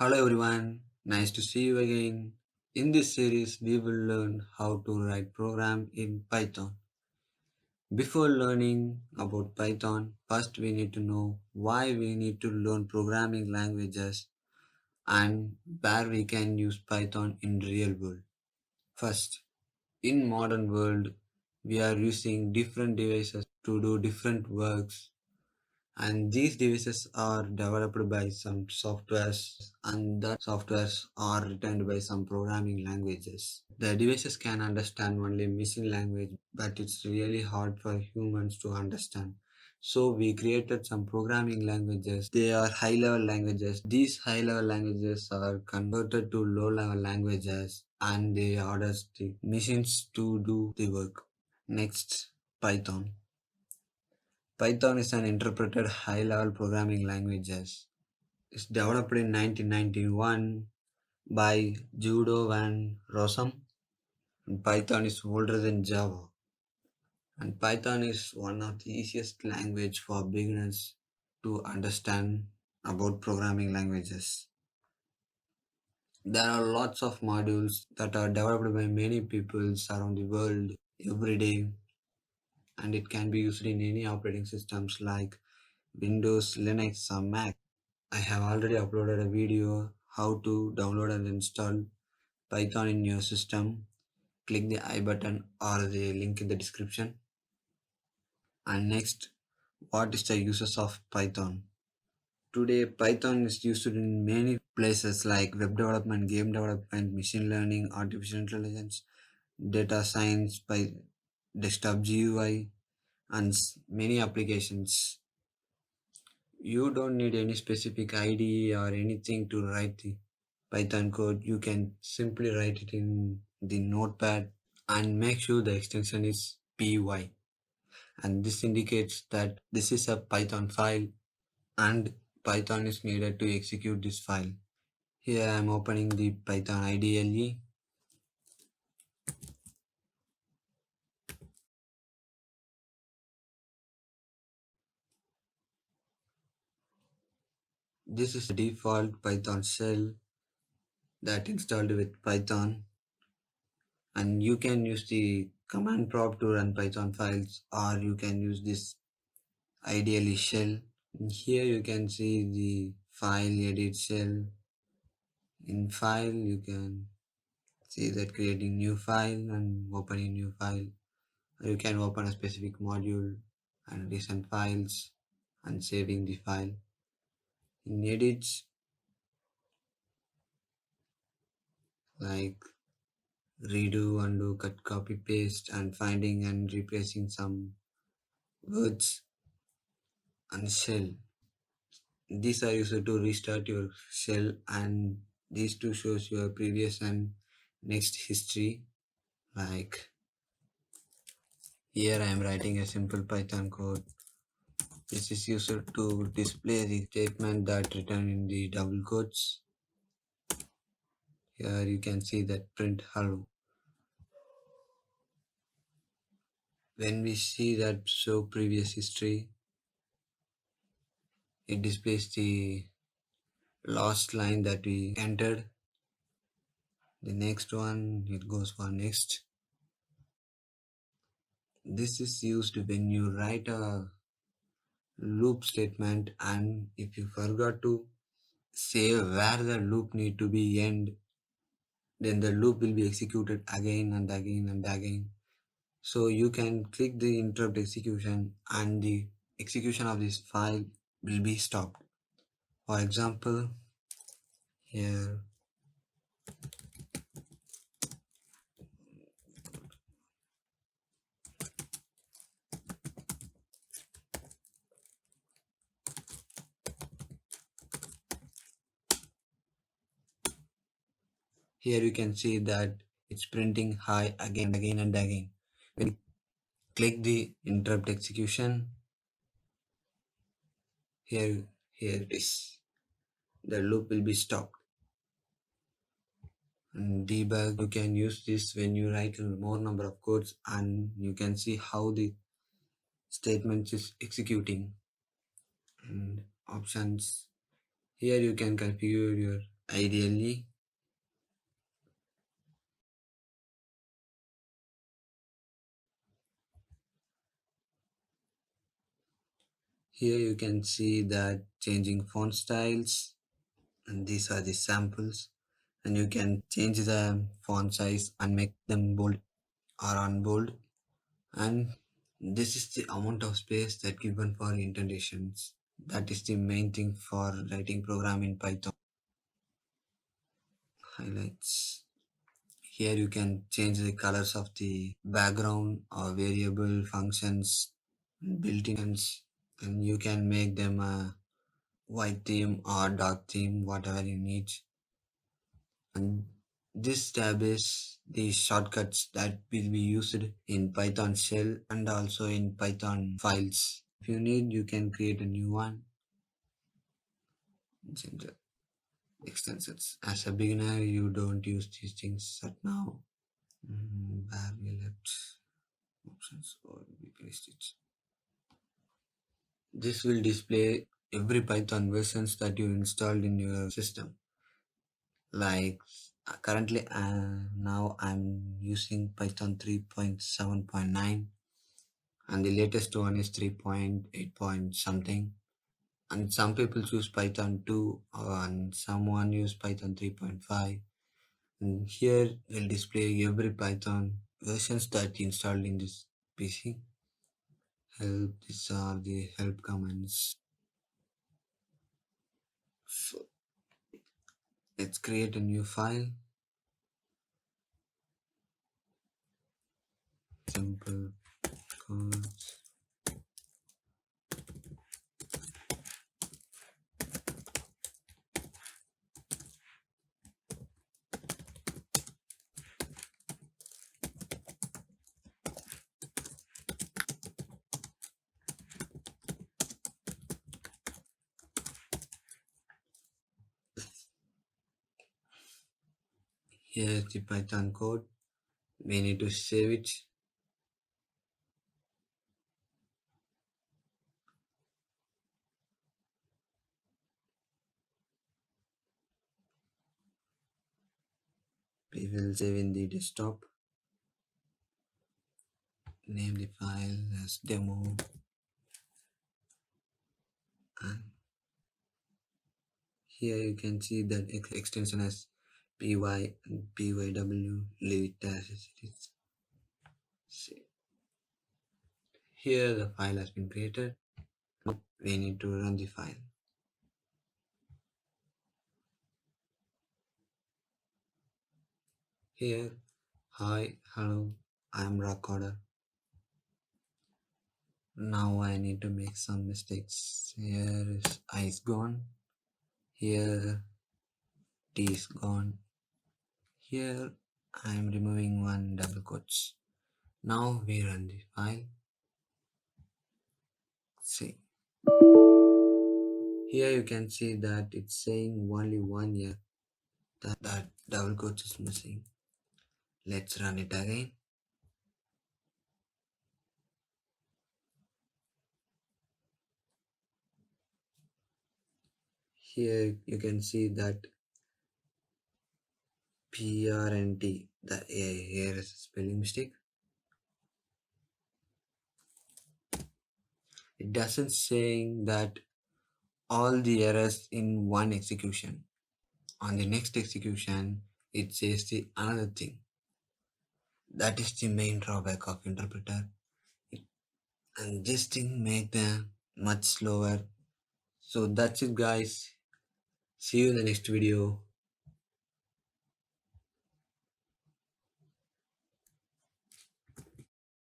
Hello everyone, nice to see you again. In this series, we will learn how to write program in Python. Before learning about Python, first we need to know why we need to learn programming languages and where we can use Python in real world. First, in modern world, we are using different devices to do different works, and these devices are developed by some softwares, and that softwares are written by some programming languages. The devices can understand only machine language, but it's really hard for humans to understand. So we created some programming languages. They are high level languages. These high level languages are converted to low level languages, and they order the machines to do the work. Next, Python. Python is an interpreted high-level programming language. It's developed in 1991 by Judo van Rossum. And Python is older than Java. And Python is one of the easiest language for beginners to understand about programming languages. There are lots of modules that are developed by many people around the world every day, and it can be used in any operating systems like Windows, Linux, or Mac. I have already uploaded a video how to download and install Python in your system. Click the I button or the link in the description. And next, what is the uses of Python? Today, Python is used in many places like web development, game development, machine learning, artificial intelligence, data science, by desktop GUI, and many applications. You don't need any specific IDE or anything to write the Python code. You can simply write it in the notepad and make sure the extension is py, and this indicates that this is a Python file and Python is needed to execute this file. Here I am opening the Python IDLE. This is the default Python shell that installed with Python, and you can use the command prompt to run Python files, or you can use this IDLE shell. Here you can see the file edit shell. In file you can see that creating new file and opening new file. You can open a specific module and recent files and saving the file. In edits, like redo, undo, cut, copy, paste, and finding and replacing some words, and shell. These are used to restart your shell, and these two shows your previous and next history. Like here I am writing a simple Python code. This is used to display the statement that written in the double quotes. Here you can see that print hello. When we see that show previous history, it displays the last line that we entered. The next one, it goes for next. This is used when you write a loop statement, and if you forgot to say where the loop need to be end, then the loop will be executed again and again and again. So you can click the interrupt execution and the execution of this file will be stopped. For example, here here you can see that it's printing hi again and again. When you click the interrupt execution, here it is. The loop will be stopped. And debug, you can use this when you write a more number of codes, and you can see how the statement is executing. And options, here you can configure your Ideally, here you can see that changing font styles, and these are the samples, and you can change the font size and make them bold or unbold. And this is the amount of space that given for indentations. That is the main thing for writing program in Python. Highlights. Here you can change the colors of the background or variable functions, built-in, and you can make them a white theme or dark theme, whatever you need. And this tab is the shortcuts that will be used in Python shell and also in Python files. If you need, you can create a new one. Change the extensions. As a beginner, you don't use these things at now. Where we left options or we placed it. This will display every Python versions that you installed in your system. Like currently, now I'm using Python 3.7.9, and the latest one is 3.8 point something. And some people choose Python 2, and someone use Python 3.5. And here will display every Python versions that installed in this PC. Help, these are the help commands. So let's create a new file. Simple codes. Here's the Python code. We need to save it. We will save in the desktop. Name the file as demo, and here you can see that extension as py and pyw. Leave it as it is. See. Here the file has been created. Now we need to run the file. Here, hi, hello, I am recorder. Now I need to make some mistakes. Here is I is gone. Here T is gone. Here I am removing one double quotes. Now we run the file. See. Here you can see that it's saying only 1 year. That double quotes is missing. Let's run it again. Here you can see that PRNT, the here is a spelling mistake. It doesn't saying that all the errors in one execution. On the next execution, it says the another thing. That is the main drawback of interpreter. And this thing make them much slower. So that's it guys. See you in the next video.